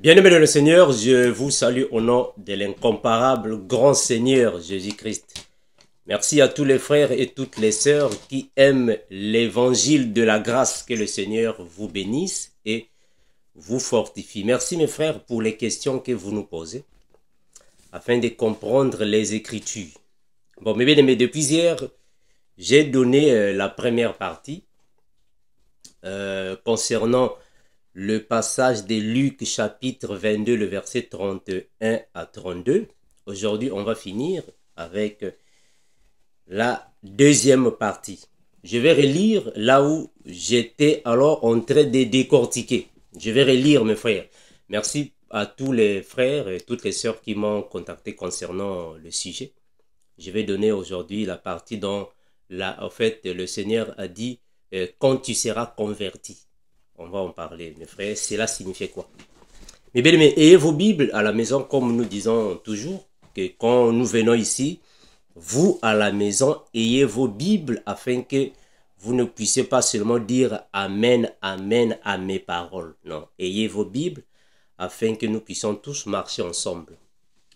Bien-aimés dans le Seigneur, je vous salue au nom de l'incomparable grand Seigneur Jésus-Christ. Merci à tous les frères et toutes les sœurs qui aiment l'évangile de la grâce. Que le Seigneur vous bénisse et vous fortifie. Merci mes frères pour les questions que vous nous posez afin de comprendre les Écritures. Bon, mes bien-aimés, depuis hier, j'ai donné la première partie concernant le passage de Luc chapitre 22, le verset 31 à 32. Aujourd'hui, on va finir avec la deuxième partie. Je vais relire là où j'étais alors en train de décortiquer. Je vais relire mes frères. Merci à tous les frères et toutes les sœurs qui m'ont contacté concernant le sujet. Je vais donner aujourd'hui la partie dont en fait, le Seigneur a dit quand tu seras converti. On va en parler, mes frères. Cela signifie quoi? Mais bien aimés, ayez vos Bibles à la maison, comme nous disons toujours, que quand nous venons ici, vous à la maison, ayez vos Bibles afin que vous ne puissiez pas seulement dire Amen, Amen à mes paroles. Non, ayez vos Bibles afin que nous puissions tous marcher ensemble.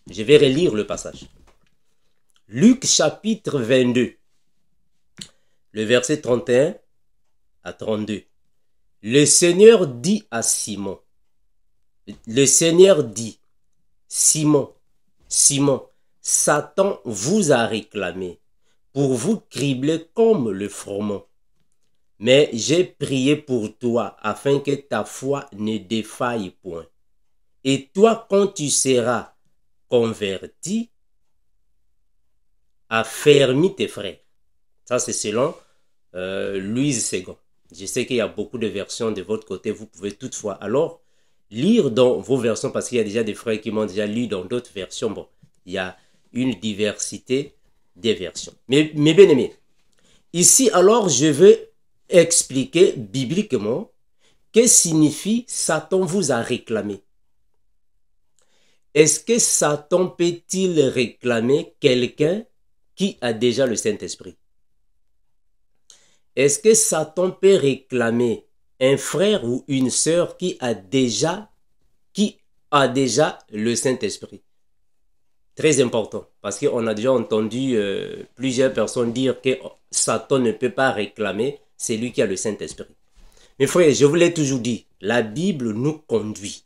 Je vais relire le passage. Luc chapitre 22, le verset 31 à 32. Le Seigneur dit à Simon, le Seigneur dit, Simon, Simon, Satan vous a réclamé pour vous cribler comme le froment. Mais j'ai prié pour toi afin que ta foi ne défaille point. Et toi, quand tu seras converti, affermis tes frères. Ça, c'est selon Louise Ségon. Je sais qu'il y a beaucoup de versions de votre côté. Vous pouvez toutefois alors lire dans vos versions parce qu'il y a déjà des frères qui m'ont déjà lu dans d'autres versions. Bon, il y a une diversité des versions. Mais bien aimés, ici alors je vais expliquer bibliquement que signifie Satan vous a réclamé. Est-ce que Satan peut-il réclamer quelqu'un qui a déjà le Saint-Esprit? Est-ce que Satan peut réclamer un frère ou une sœur qui a déjà le Saint-Esprit? Très important, parce qu'on a déjà entendu plusieurs personnes dire que Satan ne peut pas réclamer celui qui a le Saint-Esprit. Mes frères, je vous l'ai toujours dit, la Bible nous conduit.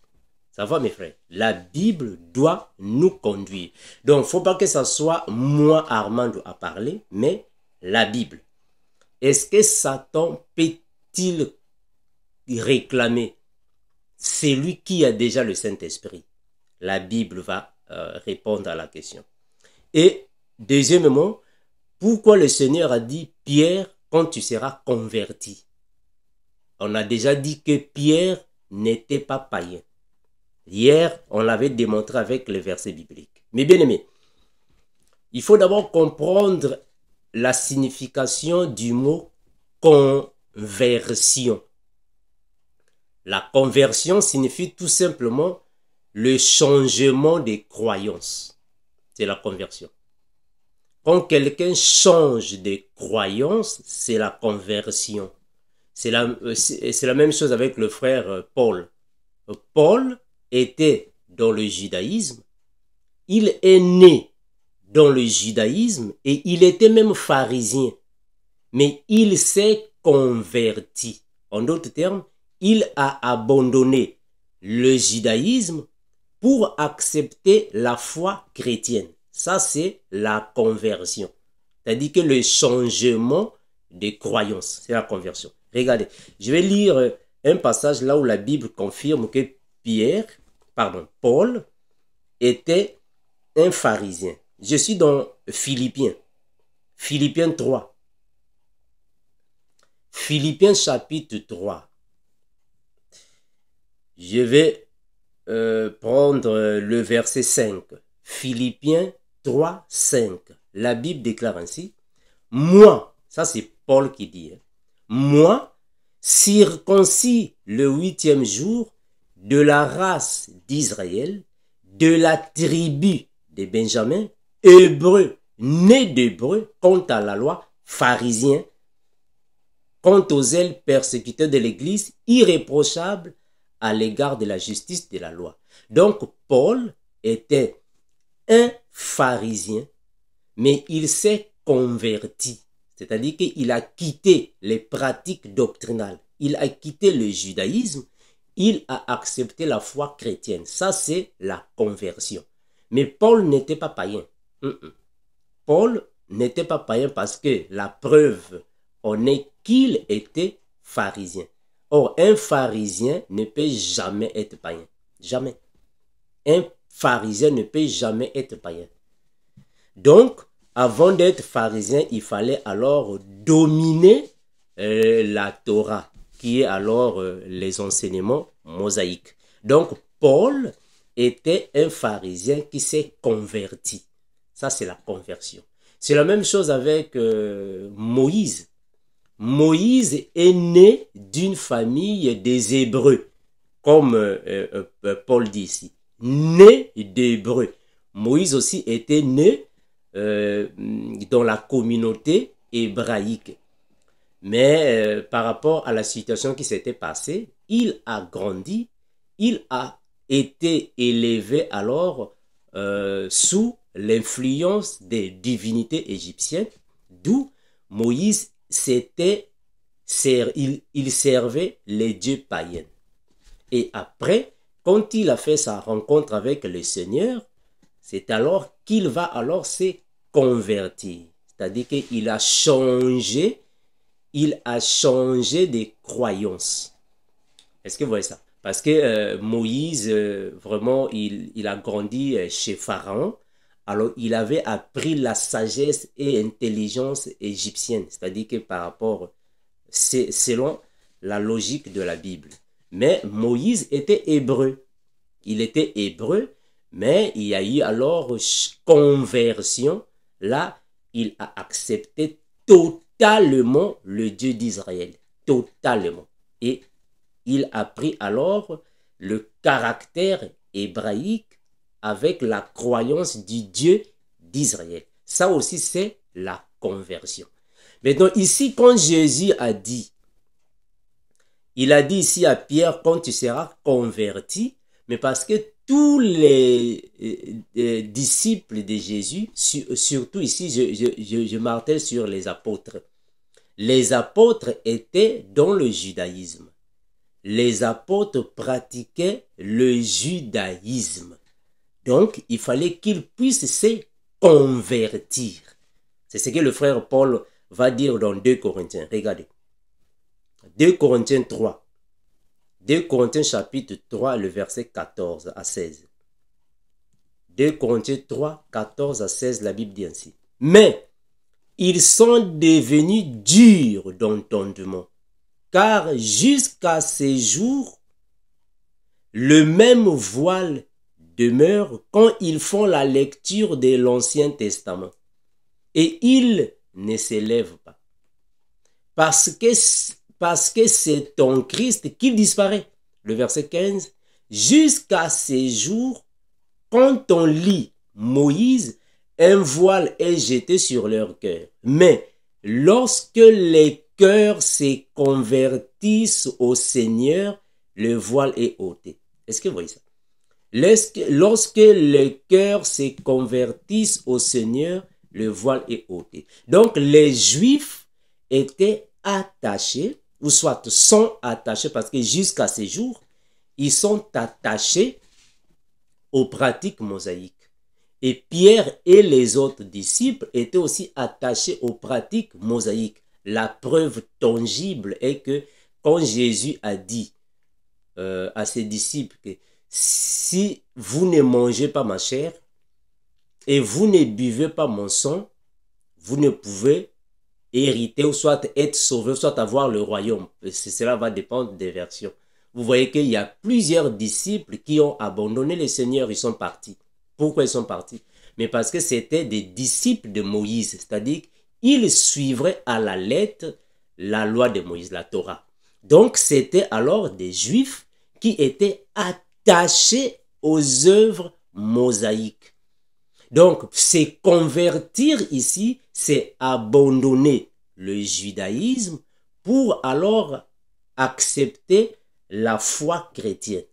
Ça va mes frères? La Bible doit nous conduire. Donc, il ne faut pas que ce soit moi, Armando, à parler, mais la Bible. Est-ce que Satan peut-il réclamer celui qui a déjà le Saint-Esprit? La Bible va répondre à la question. Et deuxièmement, pourquoi le Seigneur a dit Pierre quand tu seras converti? On a déjà dit que Pierre n'était pas païen. Hier, on l'avait démontré avec les versets bibliques. Mais bien aimé, il faut d'abord comprendre la signification du mot conversion. La conversion signifie tout simplement le changement des croyances. C'est la conversion. Quand quelqu'un change de croyances, c'est la conversion. C'est la même chose avec le frère Paul. Paul était dans le judaïsme. Il est né dans le judaïsme et il était même pharisien. Mais il s'est converti. En d'autres termes, il a abandonné le judaïsme pour accepter la foi chrétienne. Ça, c'est la conversion. C'est-à-dire que le changement de croyance, c'est la conversion. Regardez, je vais lire un passage là où la Bible confirme que Paul était un pharisien. Je suis dans Philippiens 3. Philippiens chapitre 3. Je vais prendre le verset 5. Philippiens 3, 5. La Bible déclare ainsi. Moi, ça c'est Paul qui dit. Moi, circoncis le 8e jour de la race d'Israël, de la tribu de Benjamin, hébreu, né d'hébreu, quant à la loi, pharisien, quant aux zèles persécuteurs de l'Église, irréprochable, à l'égard de la justice de la loi. Donc, Paul était un pharisien, mais il s'est converti. C'est-à-dire qu'il a quitté les pratiques doctrinales. Il a quitté le judaïsme. Il a accepté la foi chrétienne. Ça, c'est la conversion. Mais Paul n'était pas païen. Paul n'était pas païen parce que la preuve en est qu'il était pharisien. Or, un pharisien ne peut jamais être païen. Jamais. Un pharisien ne peut jamais être païen. Donc, avant d'être pharisien, il fallait alors dominer la Torah, qui est alors les enseignements mosaïques. Donc, Paul était un pharisien qui s'est converti. Ça, c'est la conversion. C'est la même chose avec Moïse. Moïse est né d'une famille des Hébreux, comme Paul dit ici. Né d'Hébreux. Moïse aussi était né dans la communauté hébraïque. Mais par rapport à la situation qui s'était passée, il a grandi, il a été élevé alors sous l'influence des divinités égyptiennes, d'où Moïse il servait les dieux païens. Et après, quand il a fait sa rencontre avec le Seigneur, c'est alors qu'il va alors se convertir. C'est-à-dire qu'il a changé de croyance. Est-ce que vous voyez ça? Parce que Moïse, vraiment, il a grandi chez Pharaon. Alors, il avait appris la sagesse et intelligence égyptienne. C'est-à-dire que par rapport, selon la logique de la Bible. Mais Moïse était hébreu. Il était hébreu, mais il y a eu alors conversion. Là, il a accepté totalement le Dieu d'Israël. Totalement. Et il a pris alors le caractère hébraïque avec la croyance du Dieu d'Israël. Ça aussi, c'est la conversion. Maintenant, ici, quand Jésus a dit, il a dit ici à Pierre, quand tu seras converti, mais parce que tous les disciples de Jésus, surtout ici, je martèle sur les apôtres. Les apôtres étaient dans le judaïsme. Les apôtres pratiquaient le judaïsme. Donc, il fallait qu'ils puissent se convertir. C'est ce que le frère Paul va dire dans 2 Corinthiens. Regardez. 2 Corinthiens 3. 2 Corinthiens chapitre 3, le verset 14 à 16. 2 Corinthiens 3, 14 à 16, la Bible dit ainsi. Mais ils sont devenus durs d'entendement, car jusqu'à ces jours, le même voile demeure quand ils font la lecture de l'Ancien Testament. Et ils ne s'élèvent pas. Parce que c'est en Christ qu'il disparaît. Le verset 15. Jusqu'à ces jours, quand on lit Moïse, un voile est jeté sur leur cœur. Mais lorsque les cœurs se convertissent au Seigneur, le voile est ôté. Est-ce que vous voyez ça? Lorsque les cœurs se convertissent au Seigneur, le voile est ôté. Donc les Juifs étaient attachés, ou soit sont attachés, parce que jusqu'à ces jours, ils sont attachés aux pratiques mosaïques. Et Pierre et les autres disciples étaient aussi attachés aux pratiques mosaïques. La preuve tangible est que quand Jésus a dit à ses disciples que si vous ne mangez pas ma chair et vous ne buvez pas mon sang, vous ne pouvez hériter ou soit être sauvé, soit avoir le royaume. Cela va dépendre des versions. Vous voyez qu'il y a plusieurs disciples qui ont abandonné le Seigneur, ils sont partis. Pourquoi ils sont partis? Mais parce que c'était des disciples de Moïse, c'est-à-dire qu'ils suivraient à la lettre la loi de Moïse, la Torah. Donc c'était alors des Juifs qui étaient attachés aux œuvres mosaïques. Donc, se convertir ici, c'est abandonner le judaïsme pour alors accepter la foi chrétienne.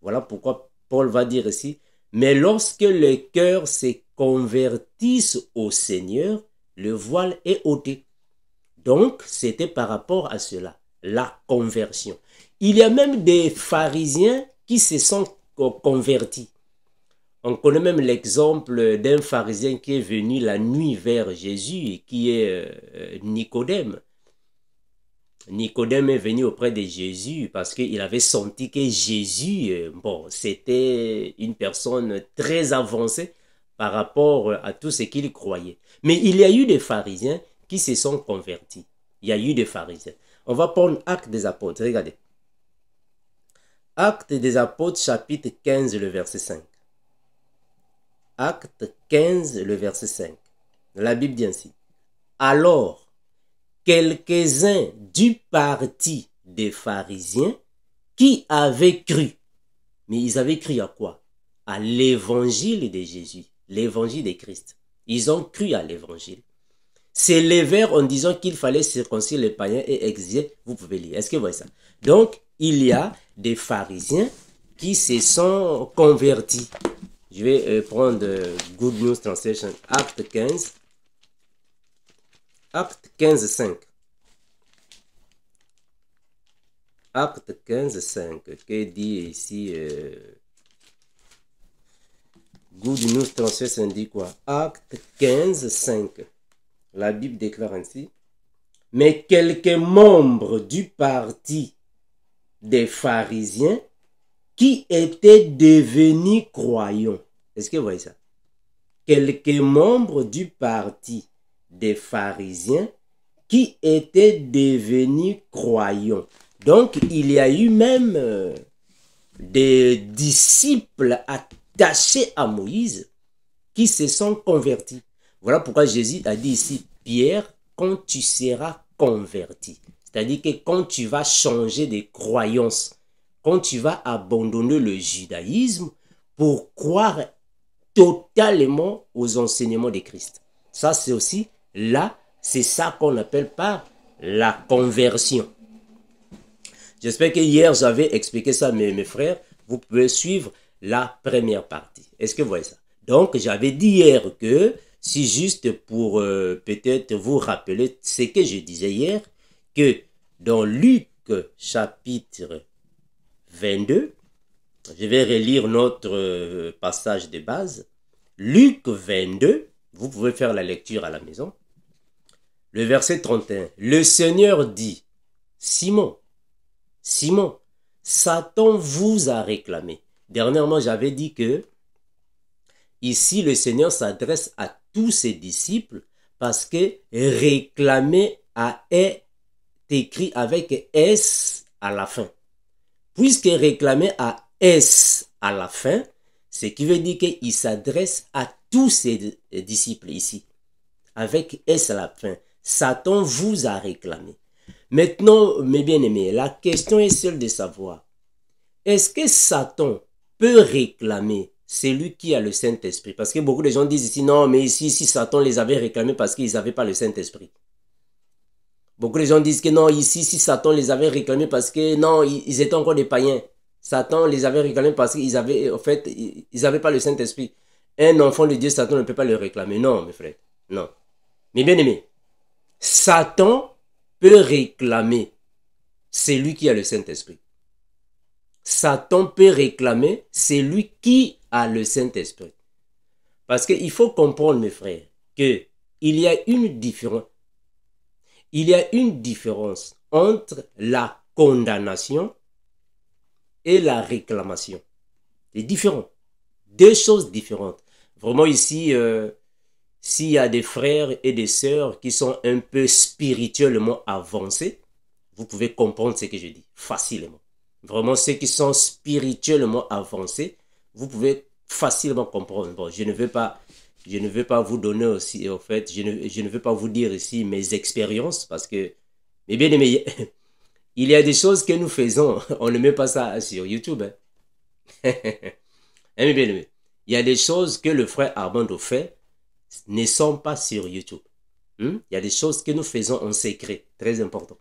Voilà pourquoi Paul va dire ici, mais lorsque le cœur se convertisse au Seigneur, le voile est ôté. Donc, c'était par rapport à cela, la conversion. Il y a même des pharisiens qui se sont convertis. On connaît même l'exemple d'un pharisien qui est venu la nuit vers Jésus et qui est Nicodème. Nicodème est venu auprès de Jésus parce qu'il avait senti que Jésus, bon, c'était une personne très avancée par rapport à tout ce qu'il croyait. Mais il y a eu des pharisiens qui se sont convertis. Il y a eu des pharisiens. On va prendre Actes des Apôtres, regardez. Actes des Apôtres, chapitre 15, le verset 5. Acte 15, le verset 5. La Bible dit ainsi. Alors, quelques-uns du parti des pharisiens qui avaient cru. Mais ils avaient cru à quoi? À l'évangile de Jésus, l'évangile de Christ. Ils ont cru à l'évangile. S'élevèrent en disant qu'il fallait circoncire les païens et exiger. Vous pouvez lire. Est-ce que vous voyez ça? Donc, il y a des pharisiens qui se sont convertis. Je vais prendre Good News Translation, Acte 15. Acte 15, 5. Acte 15, 5. Que dit ici Good News Translation dit quoi? Acte 15, 5. La Bible déclare ainsi. Mais quelques membres du parti des pharisiens qui étaient devenus croyants. Est-ce que vous voyez ça? Quelques membres du parti des pharisiens qui étaient devenus croyants. Donc, il y a eu même des disciples attachés à Moïse qui se sont convertis. Voilà pourquoi Jésus a dit ici, Pierre, quand tu seras converti, c'est-à-dire que quand tu vas changer de croyance, quand tu vas abandonner le judaïsme pour croire totalement aux enseignements de Christ. Ça, c'est aussi là, c'est ça qu'on appelle par la conversion. J'espère que hier, j'avais expliqué ça, mes frères. Vous pouvez suivre la première partie. Est-ce que vous voyez ça? Donc, j'avais dit hier que, si juste pour peut-être vous rappeler ce que je disais hier, que dans Luc chapitre 22, je vais relire notre passage de base. Luc 22, vous pouvez faire la lecture à la maison. Le verset 31. Le Seigneur dit, Simon, Simon, Satan vous a réclamé. Dernièrement, j'avais dit que ici, le Seigneur s'adresse à tous ses disciples parce que réclamer a été écrit avec S à la fin. Puisque réclamer a S à la fin, ce qui veut dire qu'il s'adresse à tous ses disciples ici, avec S à la fin. Satan vous a réclamé. Maintenant, mes bien-aimés, la question est celle de savoir, est-ce que Satan peut réclamer celui qui a le Saint-Esprit? Parce que beaucoup de gens disent ici, non, mais ici Satan les avait réclamés parce qu'ils n'avaient pas le Saint-Esprit. Beaucoup de gens disent que non, ici, si Satan les avait réclamés parce que non, ils étaient encore des païens. Satan les avait réclamés parce qu'ils avaient, en fait, ils n'avaient pas le Saint-Esprit. Un enfant de Dieu, Satan ne peut pas le réclamer. Non, mes frères, non. Mais bien aimé, Satan peut réclamer celui qui a le Saint-Esprit. Satan peut réclamer celui qui a le Saint-Esprit. Parce qu'il faut comprendre, mes frères, qu'il y a une différence. Il y a une différence entre la condamnation et la réclamation. C'est différent. Deux choses différentes. Vraiment ici, s'il y a des frères et des sœurs qui sont un peu spirituellement avancés, vous pouvez comprendre ce que je dis facilement. Vraiment, ceux qui sont spirituellement avancés, vous pouvez facilement comprendre. Bon, je ne veux pas vous donner aussi, en fait, je ne veux pas vous dire ici mes expériences parce que, mais bien aimé, il y a des choses que nous faisons, on ne met pas ça sur YouTube. Hein. Mais bien aimé, il y a des choses que le frère Armando fait, ne sont pas sur YouTube. Il y a des choses que nous faisons en secret, très important.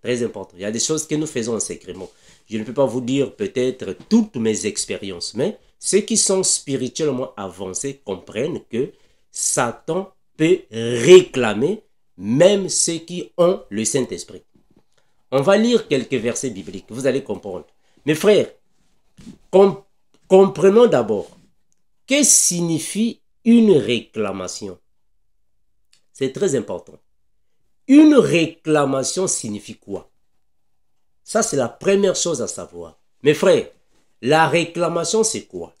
Très important. Il y a des choses que nous faisons en secret. Bon, je ne peux pas vous dire peut-être toutes mes expériences, mais ceux qui sont spirituellement avancés comprennent que Satan peut réclamer même ceux qui ont le Saint-Esprit. On va lire quelques versets bibliques, vous allez comprendre. Mes frères, comprenons d'abord, que signifie une réclamation? C'est très important. Une réclamation signifie quoi? Ça, c'est la première chose à savoir. Mes frères, la réclamation, c'est quoi?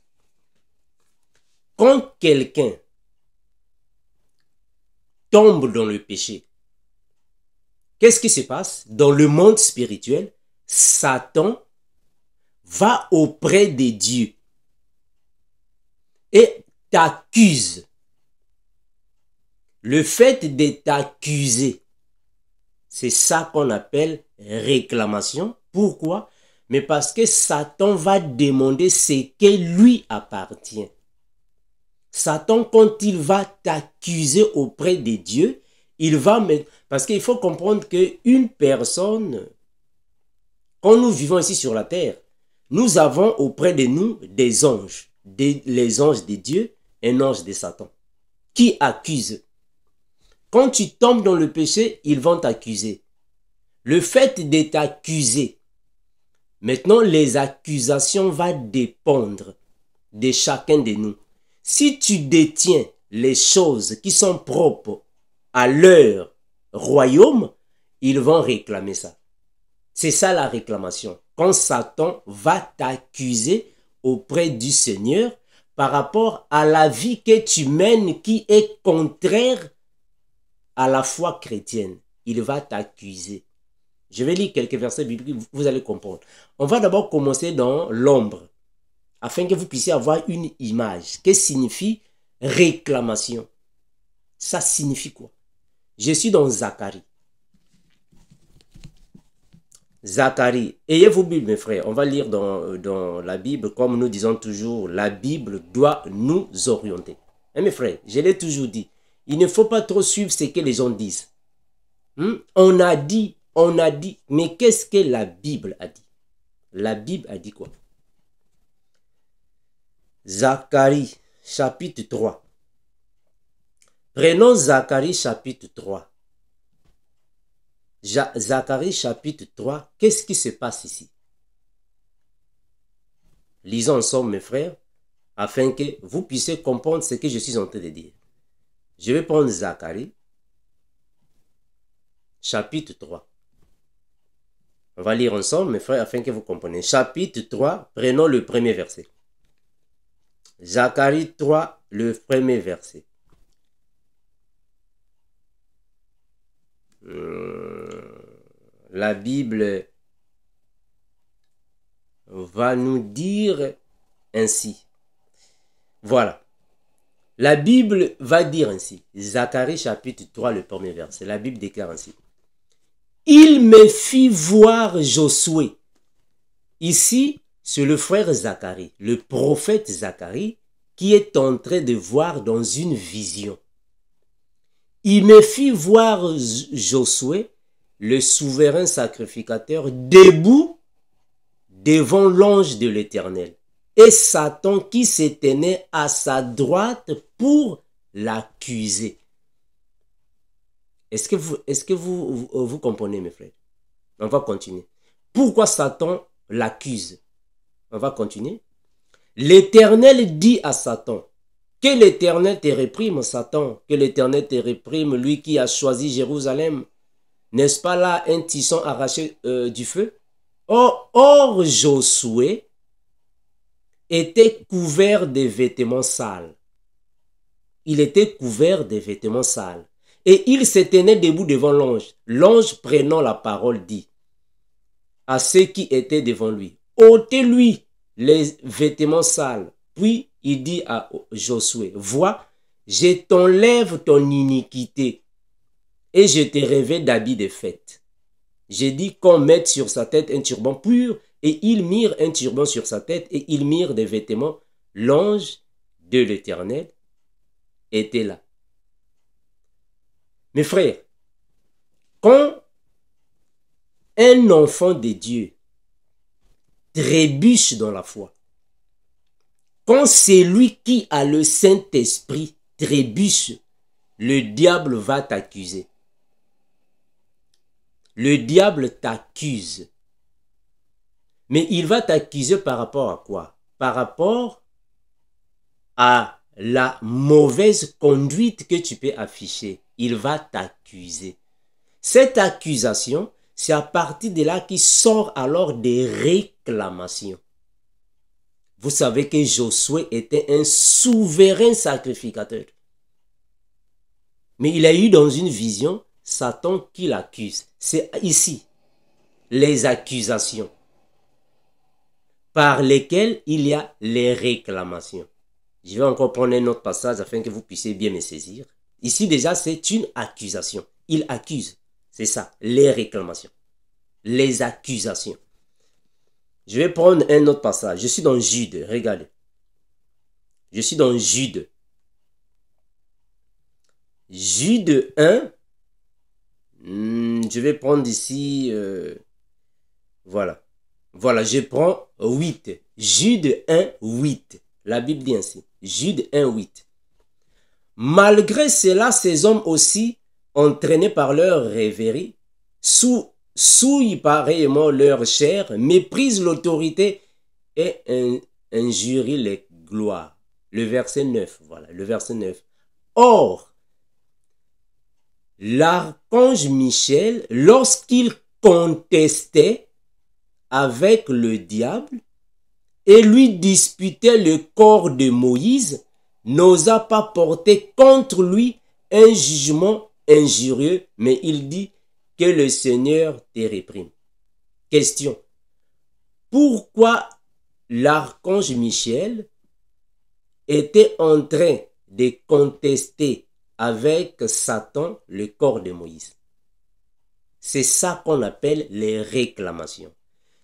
Quand quelqu'un tombe dans le péché, qu'est-ce qui se passe? Dans le monde spirituel, Satan va auprès de Dieu et t'accuse. Le fait de t'accuser, c'est ça qu'on appelle réclamation. Pourquoi? Mais parce que Satan va demander ce qui lui appartient. Satan, quand il va t'accuser auprès de Dieu, il va mettre... Parce qu'il faut comprendre qu'une personne, quand nous vivons ici sur la terre, nous avons auprès de nous des anges. Les anges de Dieu, un ange de Satan, qui accuse. Quand tu tombes dans le péché, ils vont t'accuser. Le fait de t'accuser, maintenant les accusations vont dépendre de chacun de nous. Si tu détiens les choses qui sont propres à leur royaume, ils vont réclamer ça. C'est ça la réclamation. Quand Satan va t'accuser auprès du Seigneur par rapport à la vie que tu mènes qui est contraire à la foi chrétienne, il va t'accuser. Je vais lire quelques versets bibliques, vous allez comprendre. On va d'abord commencer dans l'ombre, afin que vous puissiez avoir une image. Qu'est-ce que signifie réclamation? Ça signifie quoi? Je suis dans Zacharie. Zacharie. Ayez vos Bibles, mes frères. On va lire dans la Bible, comme nous disons toujours, la Bible doit nous orienter. Hein, mes frères, je l'ai toujours dit. Il ne faut pas trop suivre ce que les gens disent. On a dit, mais qu'est-ce que la Bible a dit? La Bible a dit quoi? Zacharie, chapitre 3. Prenons Zacharie, chapitre 3. Zacharie, chapitre 3. Qu'est-ce qui se passe ici? Lisons ensemble, mes frères, afin que vous puissiez comprendre ce que je suis en train de dire. Je vais prendre Zacharie, chapitre 3. On va lire ensemble, mes frères, afin que vous compreniez. Chapitre 3, prenons le premier verset. Zacharie 3, le premier verset. La Bible va nous dire ainsi. Voilà. La Bible va dire ainsi. Zacharie chapitre 3, le premier verset. La Bible déclare ainsi. Il me fit voir Josué. Ici, c'est le frère Zacharie, le prophète Zacharie, qui est en train de voir dans une vision. Il me fit voir Josué, le souverain sacrificateur, debout devant l'ange de l'Éternel, et Satan qui se tenait à sa droite pour l'accuser. Est-ce que vous comprenez, mes frères? On va continuer. Pourquoi Satan l'accuse? On va continuer. L'Éternel dit à Satan, que l'Éternel te réprime, Satan, que l'Éternel te réprime, lui qui a choisi Jérusalem. N'est-ce pas là un tisson arraché du feu? Or, Josué était couvert de vêtements sales. Il était couvert de vêtements sales. Et il se tenait debout devant l'ange. L'ange prenant la parole dit à ceux qui étaient devant lui, ôtez-lui les vêtements sales. Puis il dit à Josué, vois, je t'enlève ton iniquité et je te revêts d'habits de fête. J'ai dit qu'on mette sur sa tête un turban pur, et ils mirent un turban sur sa tête et ils mirent des vêtements. L'ange de l'Éternel était là. Mes frères, quand un enfant de Dieu trébuche dans la foi, quand celui qui a le Saint-Esprit trébuche, le diable va t'accuser. Le diable t'accuse. Mais il va t'accuser par rapport à quoi? Par rapport à la mauvaise conduite que tu peux afficher. Il va t'accuser. Cette accusation, c'est à partir de là qu'il sort alors des réclamations. Vous savez que Josué était un souverain sacrificateur. Mais il a eu dans une vision Satan qui l'accuse. C'est ici les accusations par lesquelles il y a les réclamations. Je vais encore prendre un autre passage afin que vous puissiez bien me saisir. Ici déjà c'est une accusation. Il accuse. C'est ça, les réclamations. Les accusations. Je vais prendre un autre passage. Je suis dans Jude, regardez. Je suis dans Jude. Jude 1. Je vais prendre ici... voilà. Voilà, je prends 8. Jude 1, 8. La Bible dit ainsi. Jude 1, 8. Malgré cela, ces hommes aussi, entraînés par leur rêverie, souillent pareillement leur chair, méprisent l'autorité et injurient les gloires. Le verset 9, voilà, le verset 9. Or, l'archange Michel, lorsqu'il contestait avec le diable et lui disputait le corps de Moïse, n'osa pas porter contre lui un jugement injurieux, mais il dit que le Seigneur te réprime. Question. Pourquoi l'archange Michel était en train de contester avec Satan le corps de Moïse? C'est ça qu'on appelle les réclamations.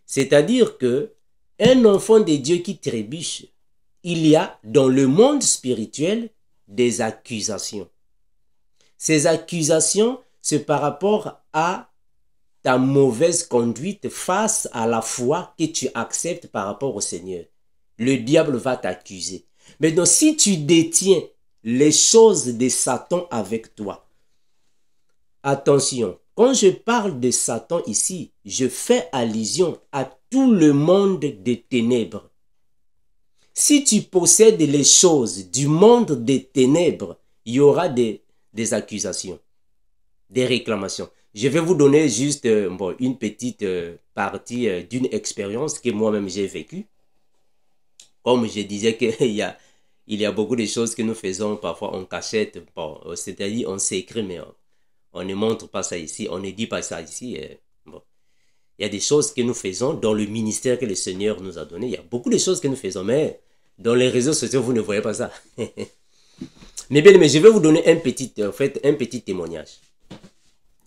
C'est-à-dire que un enfant de Dieu qui trébuche, il y a dans le monde spirituel des accusations. Ces accusations, c'est par rapport à ta mauvaise conduite face à la foi que tu acceptes par rapport au Seigneur. Le diable va t'accuser. Maintenant, si tu détiens les choses de Satan avec toi, attention, quand je parle de Satan ici, je fais allusion à tout le monde des ténèbres. Si tu possèdes les choses du monde des ténèbres, il y aura des accusations, des réclamations. Je vais vous donner juste une petite partie d'une expérience que moi-même j'ai vécue. Comme je disais qu'il y a beaucoup de choses que nous faisons parfois en cachette, c'est-à-dire on s'écrit, mais on ne montre pas ça ici, on ne dit pas ça ici. Il y a des choses que nous faisons dans le ministère que le Seigneur nous a donné. Il y a beaucoup de choses que nous faisons, mais dans les réseaux sociaux, vous ne voyez pas ça. Mais bien, je vais vous donner un petit témoignage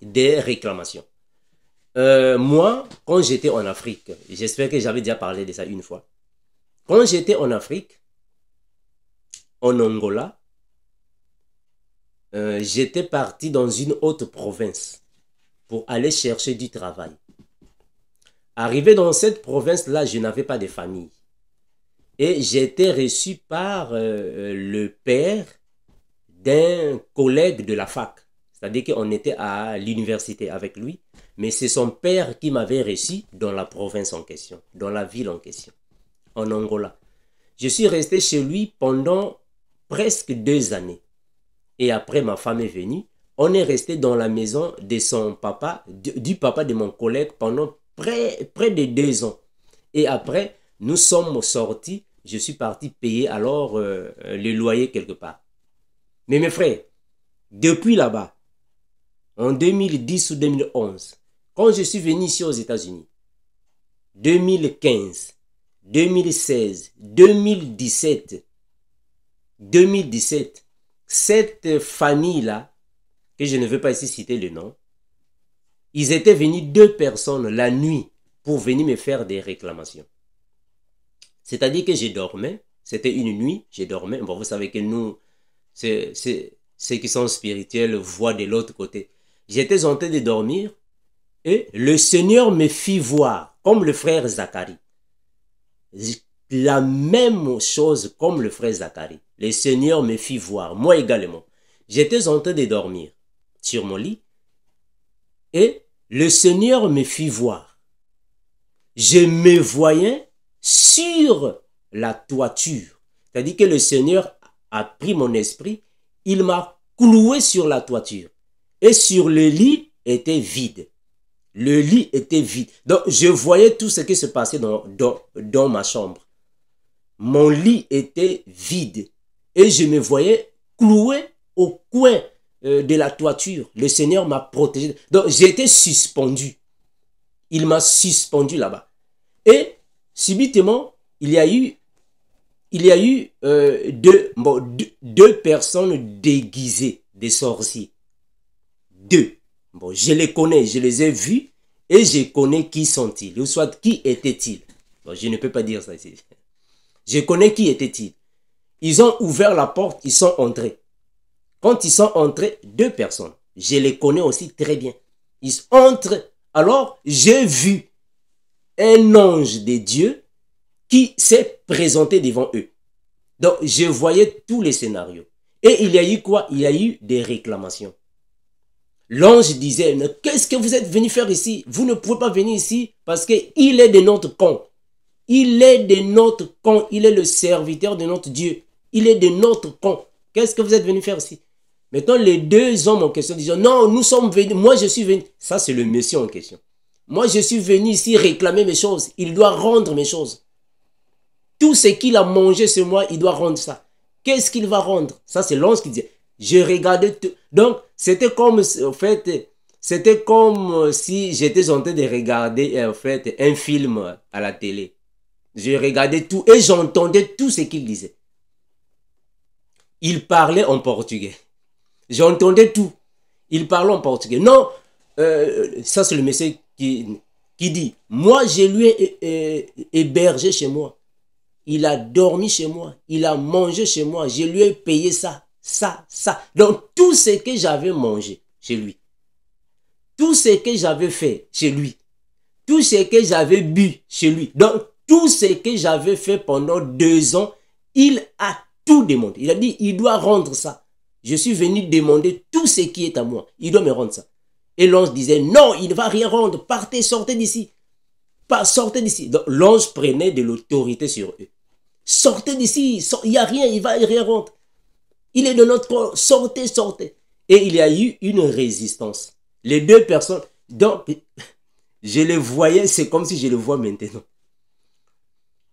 des réclamations. Moi, quand j'étais en Afrique, j'espère que j'avais déjà parlé de ça une fois. Quand j'étais en Afrique, en Angola, j'étais parti dans une autre province pour aller chercher du travail. Arrivé dans cette province-là, je n'avais pas de famille. Et j'étais reçu par le père d'un collègue de la fac. C'est-à-dire qu'on était à l'université avec lui. Mais c'est son père qui m'avait reçu dans la province en question, dans la ville en question, en Angola. Je suis resté chez lui pendant presque 2 années. Et après, ma femme est venue. On est resté dans la maison de son papa, du papa de mon collègue pendant près de 2 ans. Et après, nous sommes sortis. Je suis parti payer alors le loyer quelque part. Mais mes frères, depuis là-bas, en 2010 ou 2011, quand je suis venu ici aux États-Unis, 2015, 2016, 2017, cette famille-là, que je ne veux pas ici citer le nom, ils étaient venus 2 personnes la nuit pour venir me faire des réclamations. C'est-à-dire que je dormais, c'était une nuit, je dormais. Bon, vous savez que nous, ceux qui sont spirituels voient de l'autre côté. J'étais en train de dormir Et le Seigneur me fit voir, comme le frère Zacharie, la même chose comme le frère Zacharie. Le Seigneur me fit voir, moi également. J'étais en train de dormir sur mon lit et le Seigneur me fit voir. Je me voyais sur la toiture. C'est-à-dire que le Seigneur a pris mon esprit, il m'a cloué sur la toiture. Et sur le lit était vide. Le lit était vide. Donc, je voyais tout ce qui se passait dans ma chambre. Mon lit était vide. Et je me voyais cloué au coin de la toiture. Le Seigneur m'a protégé. Donc, j'étais suspendu. Il m'a suspendu là-bas. Et, subitement, il y a eu deux personnes déguisées, des sorciers. Deux. Bon, je les connais, je les ai vus et je connais qui sont-ils. Ou soit, qui étaient-ils? Bon, je ne peux pas dire ça ici. Je connais qui étaient-ils. Ils ont ouvert la porte, ils sont entrés. Quand ils sont entrés, deux personnes. Je les connais aussi très bien. Ils entrent. Alors, j'ai vu un ange de Dieu qui s'est présenté devant eux. Donc, je voyais tous les scénarios. Et il y a eu quoi? Il y a eu des réclamations. L'ange disait, qu'est-ce que vous êtes venu faire ici? Vous ne pouvez pas venir ici parce qu'il est de notre camp. Il est de notre camp. Il est le serviteur de notre Dieu. Il est de notre camp. Qu'est-ce que vous êtes venu faire ici? Maintenant, les deux hommes en question disent, non, nous sommes venus, moi je suis venu. Ça, c'est le monsieur en question. Moi, je suis venu ici réclamer mes choses. Il doit rendre mes choses. Tout ce qu'il a mangé ce mois, il doit rendre ça. Qu'est-ce qu'il va rendre? Ça, c'est l'ange qui disait. Je regardais tout. Donc, c'était comme, en fait, c'était comme si j'étais en train de regarder, en fait, un film à la télé. Je regardais tout et j'entendais tout ce qu'il disait. Il parlait en portugais. J'entendais tout. Il parlait en portugais. Non, ça c'est le monsieur qui dit, moi je lui ai hébergé chez moi. Il a dormi chez moi. Il a mangé chez moi. Je lui ai payé ça, ça, ça. Donc tout ce que j'avais mangé chez lui, tout ce que j'avais fait chez lui, tout ce que j'avais bu chez lui, donc tout ce que j'avais fait pendant 2 ans, il a tout demandé. Il a dit, il doit rendre ça. Je suis venu demander tout ce qui est à moi. Il doit me rendre ça. Et l'ange disait, non, il ne va rien rendre. Partez, sortez d'ici. Sortez d'ici. Donc l'ange prenait de l'autorité sur eux. Sortez d'ici. Il n'y a rien, il ne va rien rendre. Il est de notre corps. Sortez, sortez. Et il y a eu une résistance. Les deux personnes, donc, je les voyais, c'est comme si je les vois maintenant.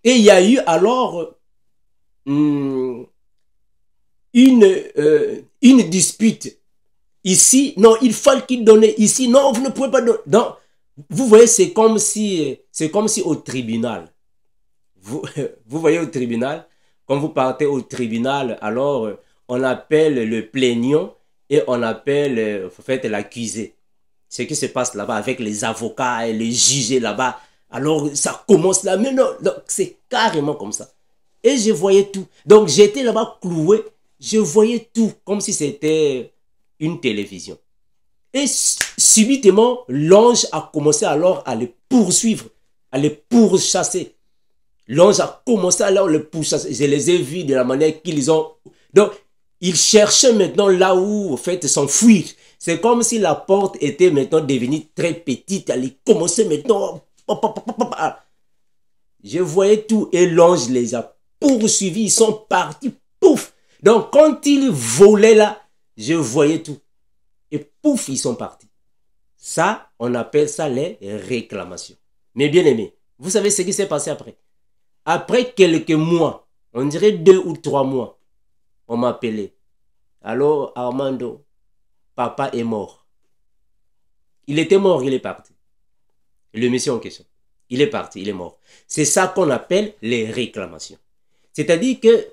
Et il y a eu alors une dispute. Ici, non, il faut qu'il donne. Ici, non, vous ne pouvez pas donner. Donc, vous voyez, c'est comme si au tribunal. Vous voyez au tribunal, quand vous partez au tribunal, alors on appelle le plaignant et on appelle en fait l'accusé. Ce qui se passe là-bas avec les avocats et les juges là-bas. Alors, ça commence là. Mais non, c'est carrément comme ça. Et je voyais tout. Donc, j'étais là-bas cloué. Je voyais tout comme si c'était une télévision. Et subitement, l'ange a commencé alors à les poursuivre, à les pourchasser. L'ange a commencé alors à les pourchasser. Je les ai vus de la manière qu'ils ont... Donc, ils cherchaient maintenant là où, en fait, s'enfuir. C'est comme si la porte était maintenant devenue très petite. Elle commençait maintenant... Je voyais tout et l'ange les a poursuivis. Ils sont partis. Pouf! Donc, quand ils volaient là, je voyais tout. Et pouf, ils sont partis. Ça, on appelle ça les réclamations. Mais bien aimé, vous savez ce qui s'est passé après? Après quelques mois, on dirait 2 ou 3 mois, on m'a appelé. Alors, Armando, papa est mort. Il était mort, il est parti. Le monsieur en question, il est parti, il est mort. C'est ça qu'on appelle les réclamations. C'est-à-dire que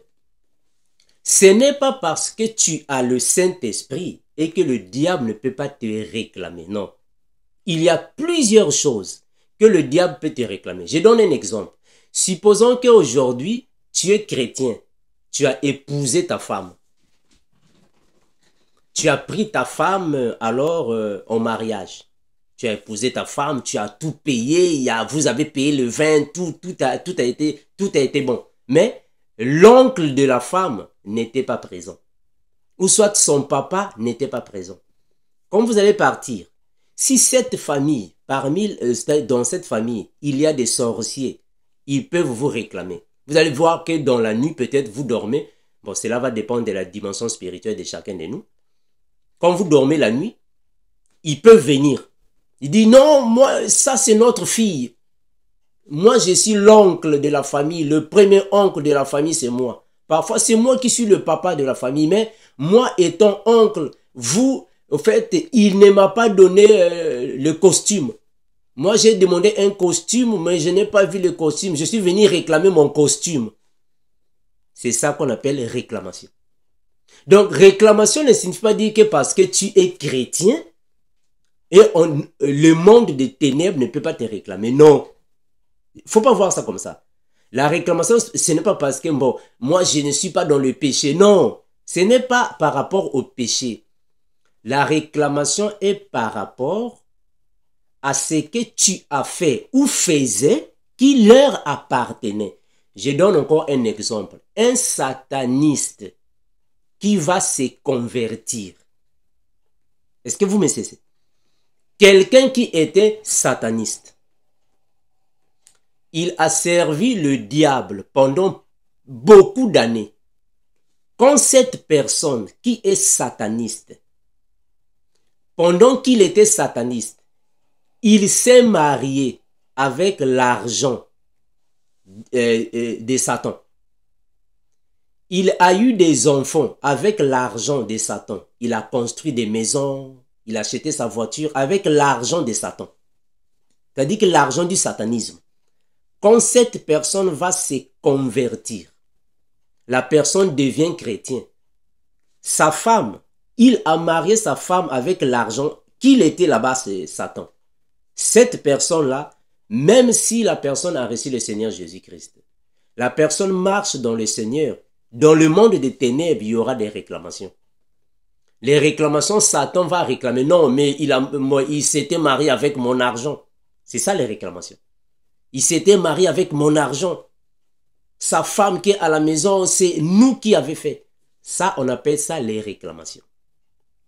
ce n'est pas parce que tu as le Saint-Esprit et que le diable ne peut pas te réclamer. Non. Il y a plusieurs choses que le diable peut te réclamer. Je donne un exemple. Supposons qu'aujourd'hui, tu es chrétien. Tu as épousé ta femme. Tu as pris ta femme alors en mariage. Tu as épousé ta femme, tu as tout payé, vous avez payé le vin, tout a été bon. Mais l'oncle de la femme n'était pas présent. Ou soit son papa n'était pas présent. Quand vous allez partir, si cette famille, dans cette famille, il y a des sorciers, ils peuvent vous réclamer. Vous allez voir que dans la nuit, peut-être vous dormez. Bon, cela va dépendre de la dimension spirituelle de chacun de nous. Quand vous dormez la nuit, ils peuvent venir. Il dit non, moi, ça c'est notre fille. Moi, je suis l'oncle de la famille. Le premier oncle de la famille, c'est moi. Parfois, c'est moi qui suis le papa de la famille. Mais moi, étant oncle, vous, en fait, il ne m'a pas donné le costume. Moi, j'ai demandé un costume, mais je n'ai pas vu le costume. Je suis venu réclamer mon costume. C'est ça qu'on appelle réclamation. Donc, réclamation ne signifie pas dire que parce que tu es chrétien, et le monde des ténèbres ne peut pas te réclamer. Non. Il ne faut pas voir ça comme ça. La réclamation, ce n'est pas parce que, bon, moi, je ne suis pas dans le péché. Non. Ce n'est pas par rapport au péché. La réclamation est par rapport à ce que tu as fait ou faisais qui leur appartenait. Je donne encore un exemple. Un sataniste qui va se convertir. Est-ce que vous me cessez? Quelqu'un qui était sataniste. Il a servi le diable pendant beaucoup d'années. Quand cette personne qui est sataniste, pendant qu'il était sataniste, il s'est marié avec l'argent de Satan. Il a eu des enfants avec l'argent de Satan. Il a construit des maisons, il a acheté sa voiture avec l'argent de Satan. C'est-à-dire que l'argent du satanisme. Quand cette personne va se convertir, la personne devient chrétien. Sa femme, il a marié sa femme avec l'argent qu'il était là-bas, c'est Satan. Cette personne-là, même si la personne a reçu le Seigneur Jésus-Christ, la personne marche dans le Seigneur, dans le monde des ténèbres, il y aura des réclamations. Les réclamations, Satan va réclamer. Non, mais il s'était marié avec mon argent. C'est ça les réclamations. Il s'était marié avec mon argent. Sa femme qui est à la maison, c'est nous qui avons fait. Ça, on appelle ça les réclamations.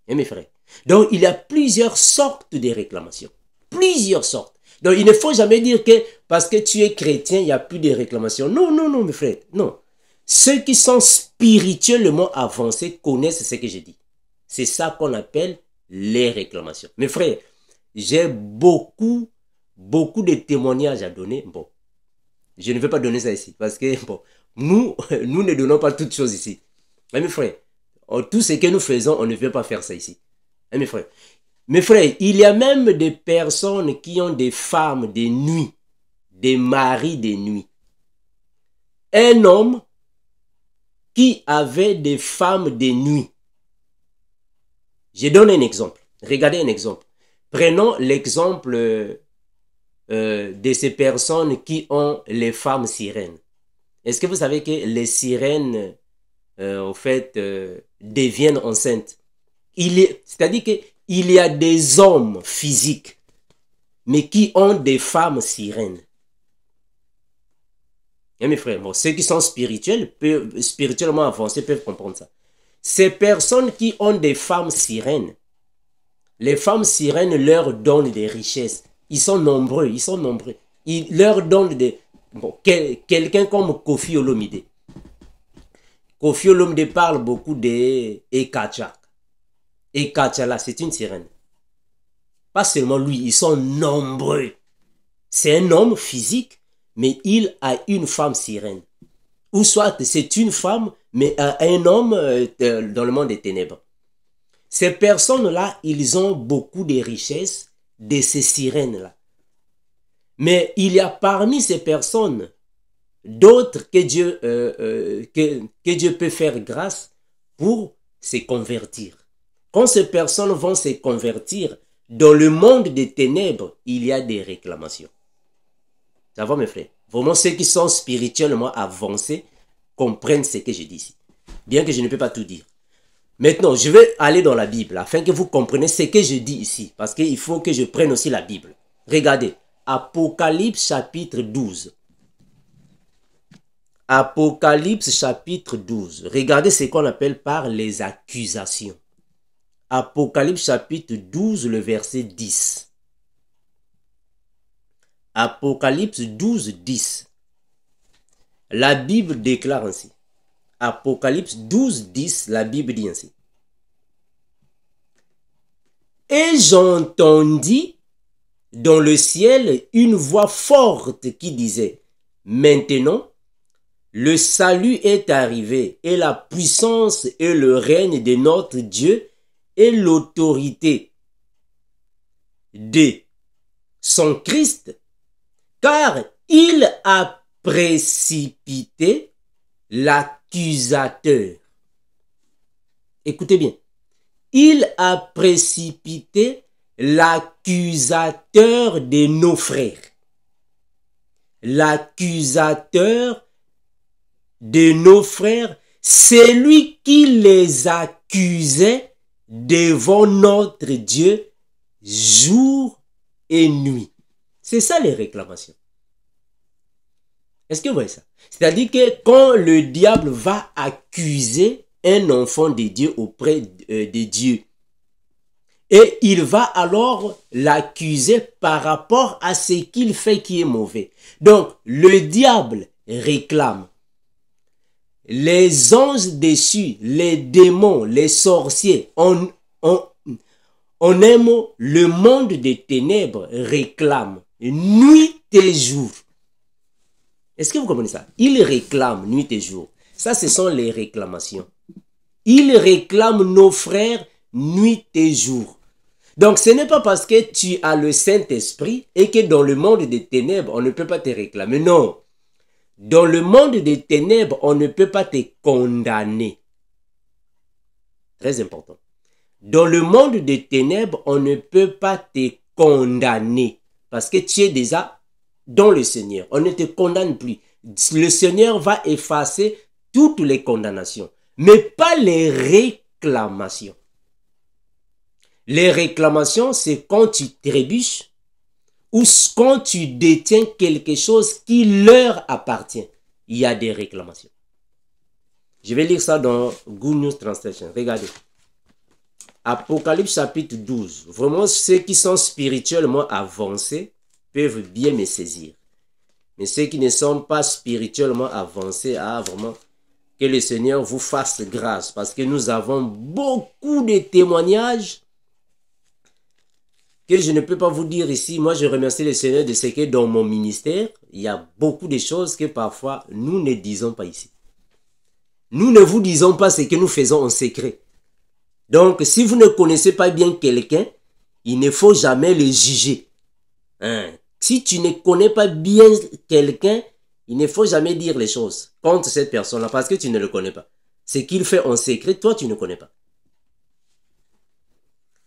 Et mes frères. Donc, il y a plusieurs sortes de réclamations. Plusieurs sortes. Donc, il ne faut jamais dire que parce que tu es chrétien, il n'y a plus de réclamations. Non, non, non, mes frères. Non. Ceux qui sont spirituellement avancés connaissent ce que je dis. C'est ça qu'on appelle les réclamations. Mes frères, j'ai beaucoup de témoignages à donner. Bon, je ne vais pas donner ça ici parce que bon, nous ne donnons pas toutes choses ici. Mais mes frères, tout ce que nous faisons, on ne veut pas faire ça ici. Mes frères, il y a même des personnes qui ont des femmes de nuit, des maris de nuit. Un homme qui avait des femmes de nuit. Je donne un exemple. Regardez un exemple. Prenons l'exemple de ces personnes qui ont les femmes sirènes. Est-ce que vous savez que les sirènes, en fait, deviennent enceintes? C'est-à-dire qu'il y a des hommes physiques, mais qui ont des femmes sirènes. Et mes frères, bon, ceux qui sont spirituellement avancés peuvent comprendre ça. Ces personnes qui ont des femmes sirènes, les femmes sirènes leur donnent des richesses. Ils sont nombreux. Ils leur donnent des... Bon, quelqu'un comme Kofi Olomide. Kofi Olomide parle beaucoup de Ekacha. Ekacha là, c'est une sirène. Pas seulement lui, ils sont nombreux. C'est un homme physique, mais il a une femme sirène. Ou soit c'est une femme, mais un homme dans le monde des ténèbres. Ces personnes-là, ils ont beaucoup de richesses de ces sirènes-là. Mais il y a parmi ces personnes d'autres que Dieu peut faire grâce pour se convertir. Quand ces personnes vont se convertir, dans le monde des ténèbres, il y a des réclamations. Ça va mes frères? Vraiment, ceux qui sont spirituellement avancés comprennent ce que je dis ici. Bien que je ne peux pas tout dire. Maintenant, je vais aller dans la Bible afin que vous compreniez ce que je dis ici. Parce qu'il faut que je prenne aussi la Bible. Regardez, Apocalypse chapitre 12. Apocalypse chapitre 12. Regardez ce qu'on appelle par les accusations. Apocalypse chapitre 12, le verset 10. Apocalypse 12, 10. La Bible déclare ainsi. Apocalypse 12, 10, la Bible dit ainsi. Et j'entendis dans le ciel une voix forte qui disait, maintenant, le salut est arrivé et la puissance et le règne de notre Dieu et l'autorité de son Christ, car il a précipité l'accusateur. Écoutez bien. Il a précipité l'accusateur de nos frères. L'accusateur de nos frères, c'est lui qui les accusait devant notre Dieu jour et nuit. C'est ça les réclamations. Est-ce que vous voyez ça? C'est-à-dire que quand le diable va accuser un enfant de Dieu auprès de Dieu, et il va alors l'accuser par rapport à ce qu'il fait qui est mauvais. Donc, le diable réclame. Les anges déchus, les démons, les sorciers, on aime le monde des ténèbres réclame nuit et jour. Est-ce que vous comprenez ça? Ils réclament nuit et jour. Ça, ce sont les réclamations. Ils réclament nos frères nuit et jour. Donc, ce n'est pas parce que tu as le Saint-Esprit et que dans le monde des ténèbres, on ne peut pas te réclamer. Non. Dans le monde des ténèbres, on ne peut pas te condamner. Très important. Dans le monde des ténèbres, on ne peut pas te condamner parce que tu es déjà dans le Seigneur. On ne te condamne plus. Le Seigneur va effacer toutes les condamnations, mais pas les réclamations. Les réclamations, c'est quand tu trébuches ou quand tu détiens quelque chose qui leur appartient. Il y a des réclamations. Je vais lire ça dans Good News Translation. Regardez. Apocalypse chapitre 12. Vraiment, ceux qui sont spirituellement avancés peuvent bien me saisir. Mais ceux qui ne sont pas spirituellement avancés, vraiment, que le Seigneur vous fasse grâce. Parce que nous avons beaucoup de témoignages que je ne peux pas vous dire ici. Moi, je remercie le Seigneur de ce que dans mon ministère, il y a beaucoup de choses que parfois nous ne disons pas ici. Nous ne vous disons pas ce que nous faisons en secret. Donc, si vous ne connaissez pas bien quelqu'un, il ne faut jamais le juger. Si tu ne connais pas bien quelqu'un, il ne faut jamais dire les choses contre cette personne-là parce que tu ne le connais pas. Ce qu'il fait en secret, toi, tu ne connais pas.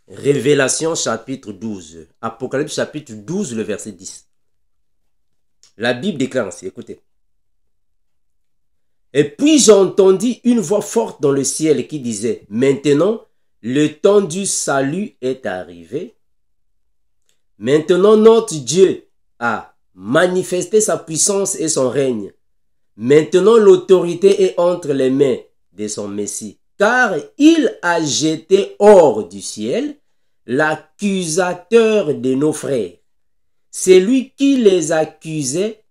Révélation chapitre 12. Apocalypse chapitre 12, le verset 10. La Bible déclare ainsi, écoutez. Et puis j'entendis une voix forte dans le ciel qui disait, maintenant, le temps du salut est arrivé. Maintenant, notre Dieu a manifesté sa puissance et son règne. Maintenant, l'autorité est entre les mains de son Messie. Car il a jeté hors du ciel l'accusateur de nos frères. C'est lui qui les accusait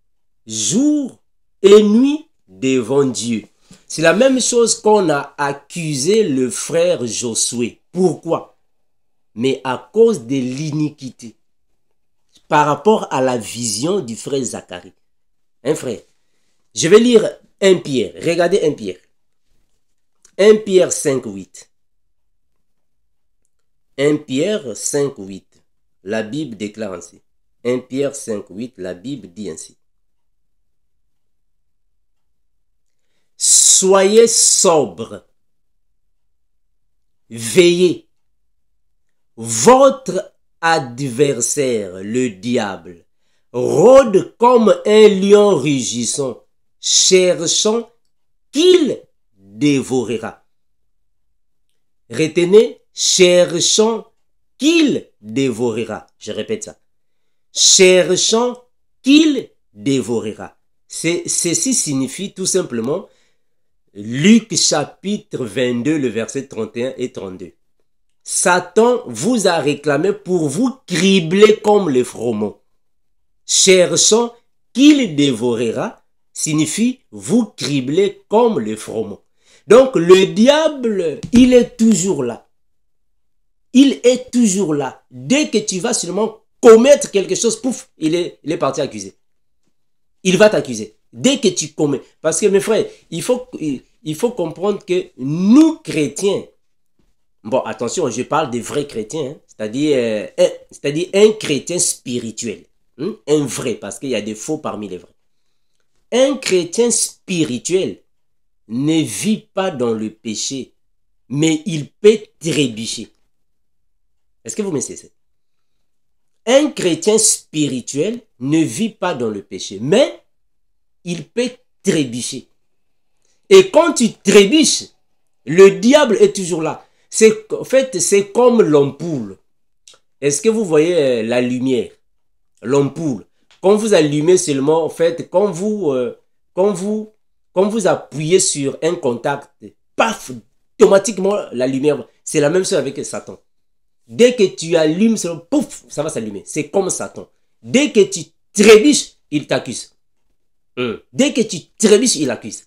jour et nuit devant Dieu. C'est la même chose qu'on a accusé le frère Josué. Pourquoi? Mais à cause de l'iniquité. Par rapport à la vision du frère Zacharie. Un frère. Je vais lire 1 Pierre. Regardez 1 Pierre. 1 Pierre 5, 8. 1 Pierre 5, 8. La Bible déclare ainsi. 1 Pierre 5, 8. La Bible dit ainsi. Soyez sobres. Veillez. Votre adversaire, le diable, rôde comme un lion rugissant, cherchant qu'il dévorera. Retenez, cherchant qu'il dévorera. Je répète ça. Cherchant qu'il dévorera. Ceci signifie tout simplement Luc chapitre 22, le verset 31 et 32. Satan vous a réclamé pour vous cribler comme les fromeaux. Cherchant qu'il dévorera signifie vous cribler comme les fromeaux. Donc le diable, il est toujours là. Il est toujours là. Dès que tu vas seulement commettre quelque chose, pouf, il est parti accuser. Il va t'accuser. Dès que tu commets. Parce que mes frères, il faut comprendre que nous chrétiens, bon attention, je parle des vrais chrétiens, hein, c'est-à-dire un chrétien spirituel. Un vrai, parce qu'il y a des faux parmi les vrais. Un chrétien spirituel ne vit pas dans le péché, mais il peut trébucher. Est-ce que vous me saisissez? Un chrétien spirituel ne vit pas dans le péché, mais il peut trébucher. Et quand tu trébuches, le diable est toujours là. En fait, c'est comme l'ampoule. Est-ce que vous voyez la lumière? L'ampoule. Quand vous allumez seulement, en fait, quand vous appuyez sur un contact, paf, automatiquement la lumière, c'est la même chose avec Satan. Dès que tu allumes, pouf, ça va s'allumer. C'est comme Satan. Dès que tu trébuches, il t'accuse. Dès que tu trébuches, il accuse.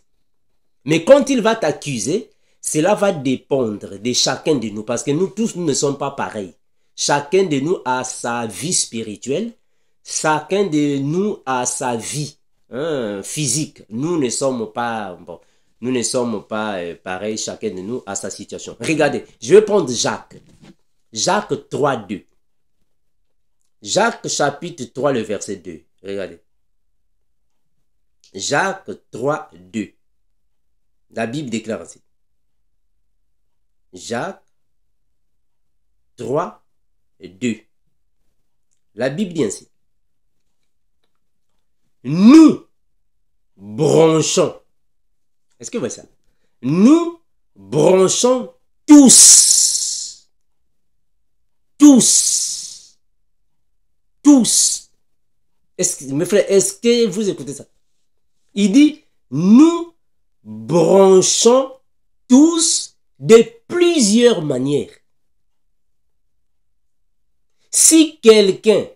Mais quand il va t'accuser, cela va dépendre de chacun de nous. Parce que nous tous, nous ne sommes pas pareils. Chacun de nous a sa vie spirituelle. Chacun de nous a sa vie physique. Nous ne sommes pas... Bon, nous ne sommes pas pareils. Chacun de nous a sa situation. Regardez, je vais prendre Jacques. Jacques 3, 2. Jacques chapitre 3, le verset 2. Regardez. Jacques 3, 2. La Bible déclare ainsi. Jacques 3, 2. La Bible dit ainsi. Nous branchons. Est-ce que vous voyez ça? Nous branchons tous. Tous. Tous. Mes frères, est-ce que vous écoutez ça? Il dit, nous branchons tous de plusieurs manières. Si quelqu'un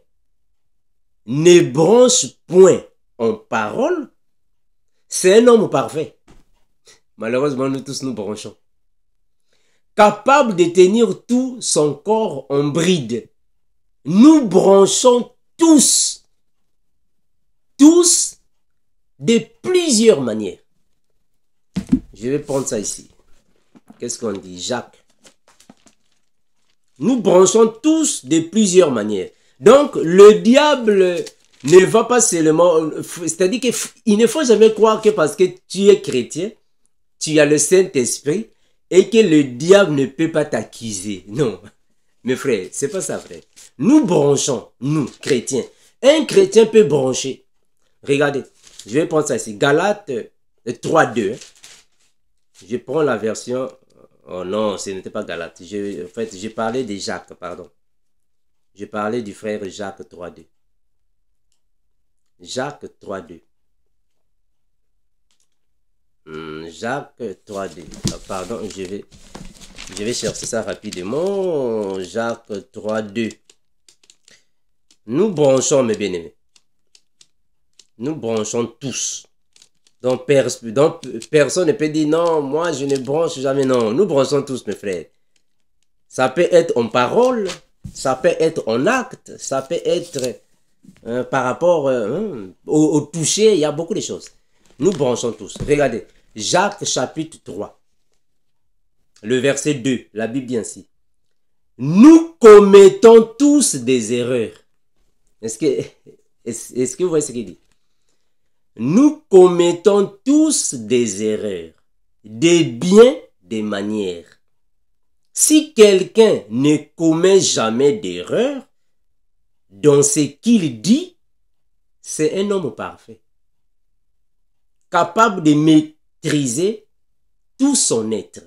ne branche point en parole, c'est un homme parfait. Malheureusement, nous tous nous branchons. Capable de tenir tout son corps en bride. Nous branchons tous. Tous de plusieurs manières. Je vais prendre ça ici. Qu'est-ce qu'on dit? Jacques. Nous branchons tous de plusieurs manières. Donc, le diable ne va pas seulement... C'est-à-dire qu'il ne faut jamais croire que parce que tu es chrétien, tu as le Saint-Esprit et que le diable ne peut pas t'accuser. Non. Mes frères, c'est pas ça, frère. Nous branchons, nous, chrétiens. Un chrétien peut brancher. Regardez, je vais prendre ça ici. Galates 3, 2. Je prends la version... Oh non, ce n'était pas Galates. En fait, j'ai parlé de Jacques, pardon. Je parlais du frère Jacques 3, 2. Jacques 3, 2. Jacques 3, 2. Pardon, je vais chercher ça rapidement. Jacques 3, 2. Nous branchons, mes bien-aimés. Nous branchons tous. Donc, personne ne peut dire non, moi je ne branche jamais. Non, nous branchons tous, mes frères. Ça peut être en parole, ça peut être en acte, ça peut être par rapport au toucher, il y a beaucoup de choses. Nous branchons tous. Regardez, Jacques chapitre 3, le verset 2, la Bible dit ainsi. Nous commettons tous des erreurs. Est-ce que vous voyez ce qu'il dit? Nous commettons tous des erreurs, des biens, des manières. Si quelqu'un ne commet jamais d'erreur dans ce qu'il dit, c'est un homme parfait, capable de maîtriser tout son être.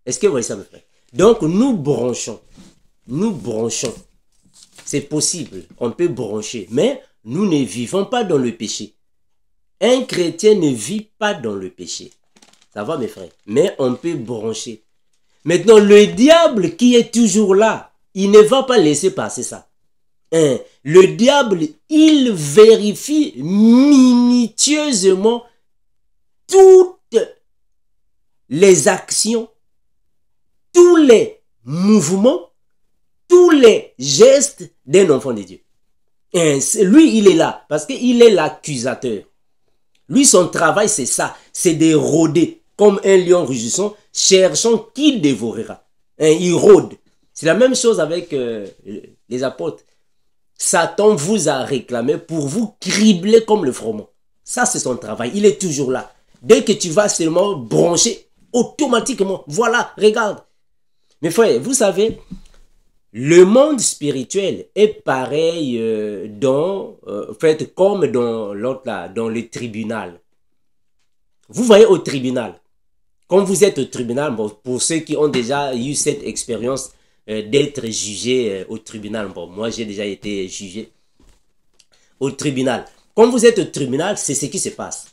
Est-ce que vous voyez ça, mes frères? Donc, nous branchons. Nous branchons. C'est possible. On peut brancher. Mais nous ne vivons pas dans le péché. Un chrétien ne vit pas dans le péché. Ça va, mes frères? Mais on peut brancher. Maintenant, le diable qui est toujours là, il ne va pas laisser passer ça. Hein? Le diable, il vérifie minutieusement toutes les actions, tous les mouvements, tous les gestes d'un enfant de Dieu. Hein? Lui, il est là parce qu'il est l'accusateur. Lui, son travail, c'est ça. C'est de rôder comme un lion rugissant, cherchant qui dévorera. Hein? Il rôde. C'est la même chose avec les apôtres. Satan vous a réclamé pour vous cribler comme le froment. Ça, c'est son travail. Il est toujours là. Dès que tu vas seulement brancher, automatiquement, voilà, regarde. Mes frères, vous savez, le monde spirituel est pareil comme dans l'autre là, dans le tribunal. Vous voyez au tribunal, quand vous êtes au tribunal, bon, pour ceux qui ont déjà eu cette expérience d'être jugé au tribunal, bon, moi j'ai déjà été jugé au tribunal. Quand vous êtes au tribunal, c'est ce qui se passe.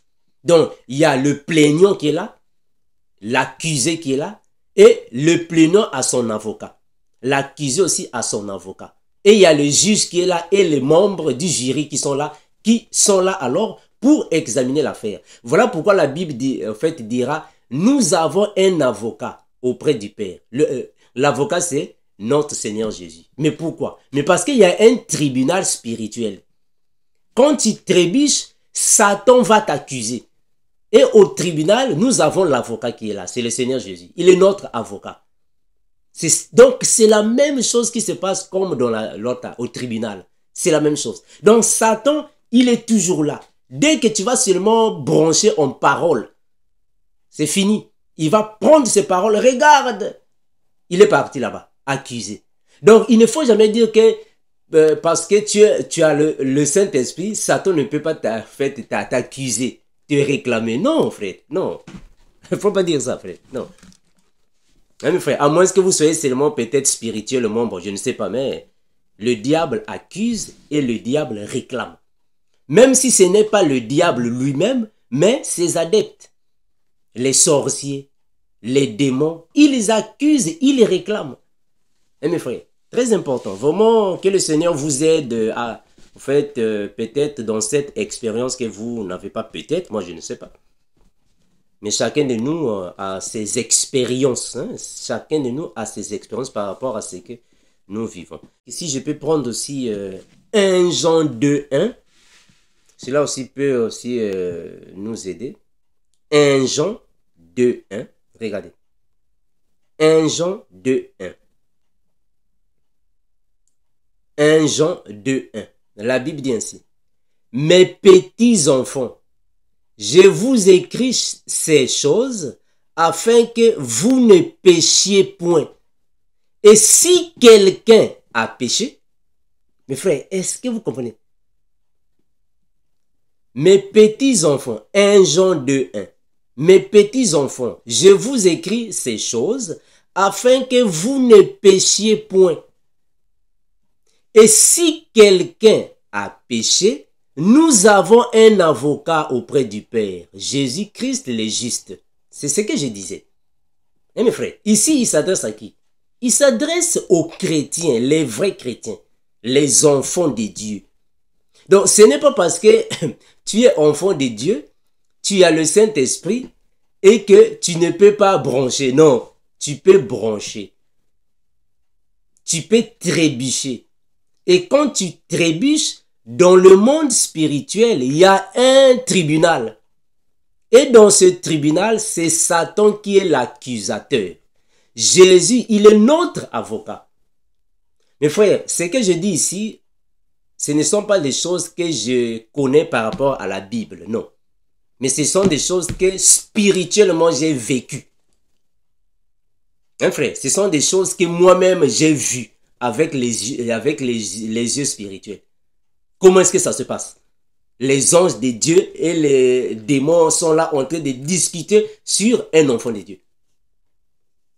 Donc, il y a le plaignant qui est là, l'accusé qui est là, et le plaignant a son avocat. L'accusé aussi a son avocat. Et il y a le juge qui est là et les membres du jury qui sont là alors pour examiner l'affaire. Voilà pourquoi la Bible dit, en fait, dira, nous avons un avocat auprès du Père. L'avocat, c'est notre Seigneur Jésus. Mais pourquoi? Mais parce qu'il y a un tribunal spirituel. Quand tu trébuches, Satan va t'accuser. Et au tribunal, nous avons l'avocat qui est là. C'est le Seigneur Jésus. Il est notre avocat. Donc, c'est la même chose qui se passe comme dans au tribunal. C'est la même chose. Donc, Satan, il est toujours là. Dès que tu vas seulement brancher en parole, c'est fini. Il va prendre ses paroles. Regarde, il est parti là-bas, accusé. Donc, il ne faut jamais dire que parce que tu as le Saint-Esprit, Satan ne peut pas t'accuser, te réclamer. Non, frère, non. Il ne faut pas dire ça, frère. Non. Hein, mes frères, à moins que vous soyez seulement peut-être spirituellement, bon, je ne sais pas, mais le diable accuse et le diable réclame. Même si ce n'est pas le diable lui-même, mais ses adeptes, les sorciers, les démons, ils accusent, ils réclament. Hein, mes frères, très important, vraiment que le Seigneur vous aide à, en fait, peut-être dans cette expérience que vous n'avez pas, peut-être, moi je ne sais pas. Mais chacun de nous a ses expériences. Hein? Chacun de nous a ses expériences par rapport à ce que nous vivons. Ici, je peux prendre aussi 1 Jean 2:1. Cela aussi peut aussi nous aider. 1 Jean 2:1. Regardez. 1 Jean 2:1. 1 Jean 2:1. La Bible dit ainsi. Mes petits enfants, je vous écris ces choses afin que vous ne péchiez point. Et si quelqu'un a péché, mes frères, est-ce que vous comprenez? Mes petits enfants, 1 Jean 2:1. Mes petits enfants, je vous écris ces choses afin que vous ne péchiez point. Et si quelqu'un a péché, nous avons un avocat auprès du Père, Jésus-Christ le juste. C'est ce que je disais. Et mes frères, ici, il s'adresse à qui? Il s'adresse aux chrétiens, les vrais chrétiens, les enfants de Dieu. Donc, ce n'est pas parce que tu es enfant de Dieu, tu as le Saint-Esprit et que tu ne peux pas brancher. Non, tu peux brancher. Tu peux trébucher. Et quand tu trébuches, dans le monde spirituel, il y a un tribunal. Et dans ce tribunal, c'est Satan qui est l'accusateur. Jésus, il est notre avocat. Mes frères, ce que je dis ici, ce ne sont pas des choses que je connais par rapport à la Bible, non. Mais ce sont des choses que spirituellement j'ai vécues. Hein, frère, ce sont des choses que moi-même j'ai vues avec les yeux spirituels. Comment est-ce que ça se passe? Les anges de Dieu et les démons sont là en train de discuter sur un enfant de Dieu.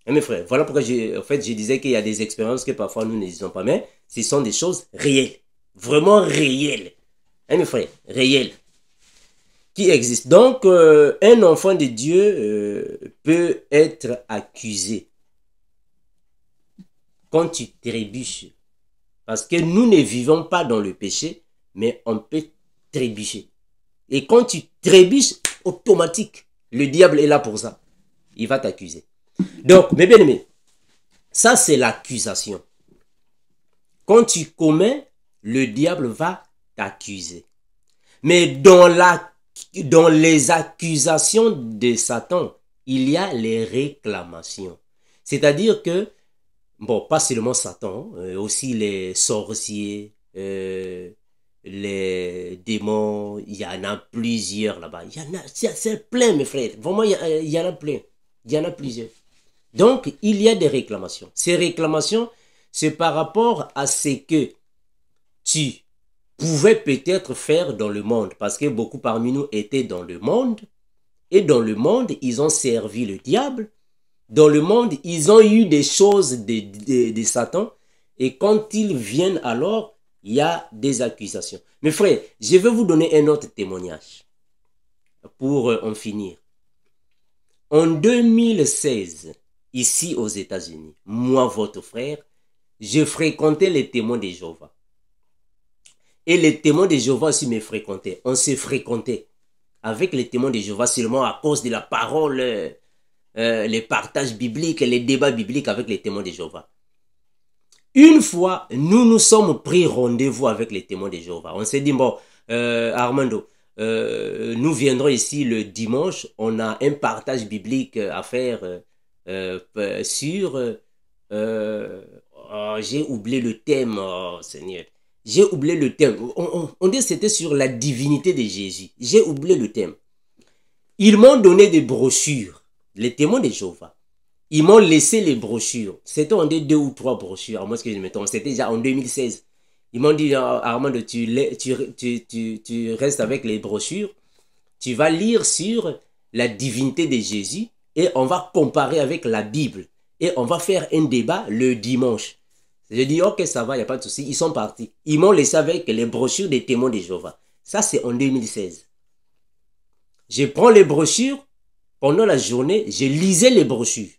Hein, mes frères, voilà pourquoi en fait, je disais qu'il y a des expériences que parfois nous ne disons pas, mais ce sont des choses réelles. Vraiment réelles. Hein, mes frères, réelles. Qui existent. Donc, un enfant de Dieu peut être accusé quand tu trébuches. Parce que nous ne vivons pas dans le péché, mais on peut trébucher. Et quand tu trébuches, automatique, le diable est là pour ça. Il va t'accuser. Donc, mes bien-aimés, ça c'est l'accusation. Quand tu commets, le diable va t'accuser. Mais dans les accusations de Satan, il y a les réclamations. C'est-à-dire que, bon, pas seulement Satan, aussi les sorciers, les démons, il y en a plusieurs là-bas. Il y en a, c'est plein, mes frères. Vraiment, il y en a plein. Il y en a plusieurs. Donc, il y a des réclamations. Ces réclamations, c'est par rapport à ce que tu pouvais peut-être faire dans le monde. Parce que beaucoup parmi nous étaient dans le monde. Et dans le monde, ils ont servi le diable. Dans le monde, ils ont eu des choses de Satan. Et quand ils viennent alors, il y a des accusations. Mes frères, je vais vous donner un autre témoignage pour en finir. En 2016, ici aux États-Unis, moi, votre frère, je fréquentais les témoins de Jéhovah. Et les témoins de Jéhovah aussi me fréquentaient. On se fréquentait avec les témoins de Jéhovah seulement à cause de la parole, les partages bibliques, les débats bibliques avec les témoins de Jéhovah. Une fois, nous nous sommes pris rendez-vous avec les témoins de Jéhovah. On s'est dit, bon, Armando, nous viendrons ici le dimanche, on a un partage biblique à faire sur... j'ai oublié le thème, oh, Seigneur. J'ai oublié le thème. On dit que c'était sur la divinité de Jésus. J'ai oublié le thème. Ils m'ont donné des brochures, les témoins de Jéhovah. Ils m'ont laissé les brochures. C'était en 2 ou 3 brochures, à moins que je me trompe. C'était déjà en 2016. Ils m'ont dit, Armand, tu restes avec les brochures. Tu vas lire sur la divinité de Jésus et on va comparer avec la Bible. Et on va faire un débat le dimanche. J'ai dit, ok, ça va, il n'y a pas de souci. Ils sont partis. Ils m'ont laissé avec les brochures des témoins de Jéhovah. Ça, c'est en 2016. Je prends les brochures. Pendant la journée, je lisais les brochures.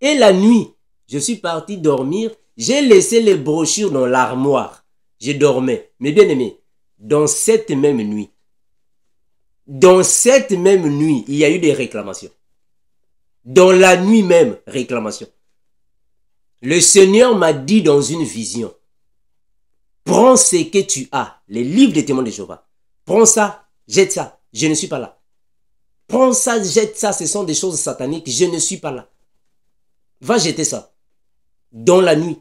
Et la nuit, je suis parti dormir. J'ai laissé les brochures dans l'armoire. Je dormais. Mais bien aimé, dans cette même nuit, il y a eu des réclamations. Dans la nuit même, réclamation. Le Seigneur m'a dit dans une vision, prends ce que tu as, les livres des témoins de Jéhovah. Prends ça, jette ça, je ne suis pas là. Prends ça, jette ça, ce sont des choses sataniques, je ne suis pas là. Va jeter ça. Dans la nuit.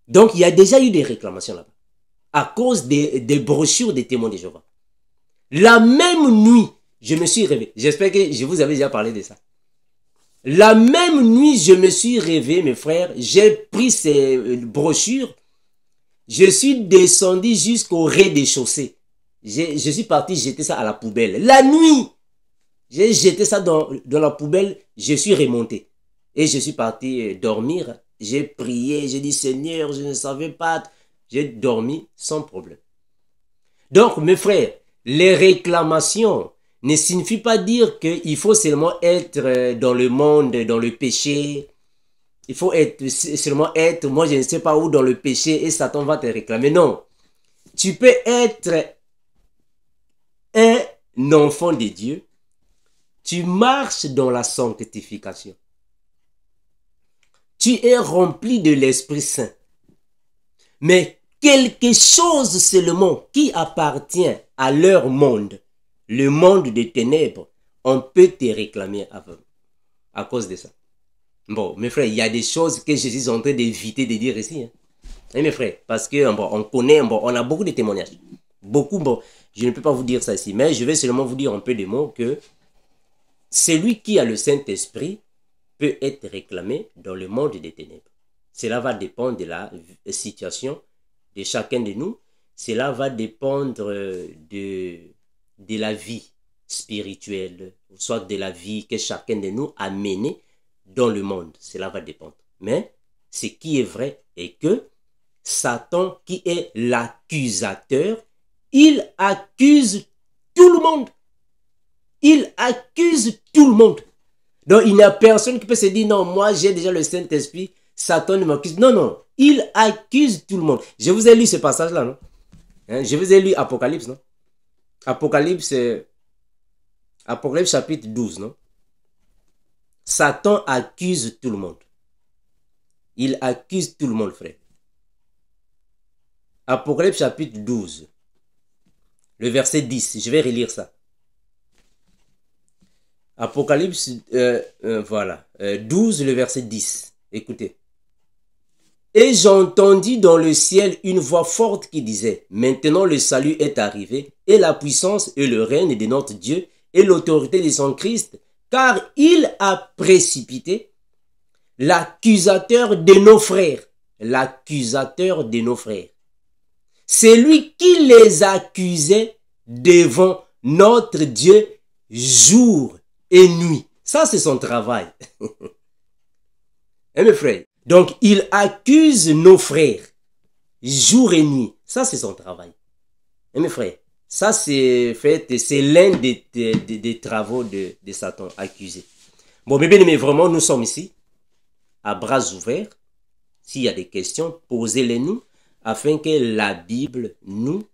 Donc, il y a déjà eu des réclamations là-bas. À cause des brochures des témoins de Jéhovah. La même nuit, je me suis réveillé. J'espère que je vous avais déjà parlé de ça. La même nuit, je me suis réveillé, mes frères. J'ai pris ces brochures. Je suis descendu jusqu'au rez-de-chaussée. Je suis parti jeter ça à la poubelle. La nuit, j'ai jeté ça dans la poubelle. Je suis remonté. Et je suis parti dormir. J'ai prié. J'ai dit, Seigneur, je ne savais pas. J'ai dormi sans problème. Donc, mes frères, les réclamations ne signifient pas dire qu'il faut seulement être dans le monde, dans le péché. Il faut seulement être, moi je ne sais pas où, dans le péché et Satan va te réclamer. Non. Tu peux être un enfant de Dieu. Tu marches dans la sanctification. Tu es rempli de l'Esprit Saint. Mais quelque chose seulement qui appartient à leur monde, le monde des ténèbres, on peut te réclamer à cause de ça. Bon, mes frères, il y a des choses que je suis en train d'éviter de dire ici. Hein. Et mes frères, parce que bon, on connaît, bon, on a beaucoup de témoignages. Beaucoup, bon, je ne peux pas vous dire ça ici, mais je vais seulement vous dire un peu des mots que celui qui a le Saint-Esprit peut être réclamé dans le monde des ténèbres. Cela va dépendre de la situation de chacun de nous. Cela va dépendre de la vie spirituelle, soit de la vie que chacun de nous a menée dans le monde. Cela va dépendre. Mais ce qui est vrai est que Satan, qui est l'accusateur, il accuse tout le monde. Il accuse tout le monde. Donc, il n'y a personne qui peut se dire, non, moi, j'ai déjà le Saint-Esprit, Satan ne m'accuse. Non, non, il accuse tout le monde. Je vous ai lu ce passage-là, non? Hein? Je vous ai lu Apocalypse, non? Apocalypse chapitre 12, non? Satan accuse tout le monde. Il accuse tout le monde, frère. Apocalypse chapitre 12, le verset 10. Je vais relire ça. Apocalypse, voilà, 12, le verset 10. Écoutez. Et j'entendis dans le ciel une voix forte qui disait, maintenant le salut est arrivé, et la puissance et le règne de notre Dieu, et l'autorité de son Christ, car il a précipité l'accusateur de nos frères. L'accusateur de nos frères. C'est lui qui les accusait devant notre Dieu jour et nuit. Ça, c'est son travail. Hein, mes frères? Donc, il accuse nos frères jour et nuit. Ça, c'est son travail. Hein, mes frères? Ça, c'est l'un des travaux de Satan, accusé. Bon, mes bien-aimés, vraiment, nous sommes ici, à bras ouverts. S'il y a des questions, posez-les nous, afin que la Bible nous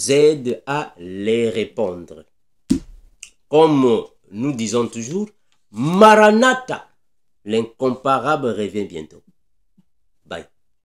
aide à les répondre. Comme nous disons toujours, Maranatha, l'incomparable revient bientôt.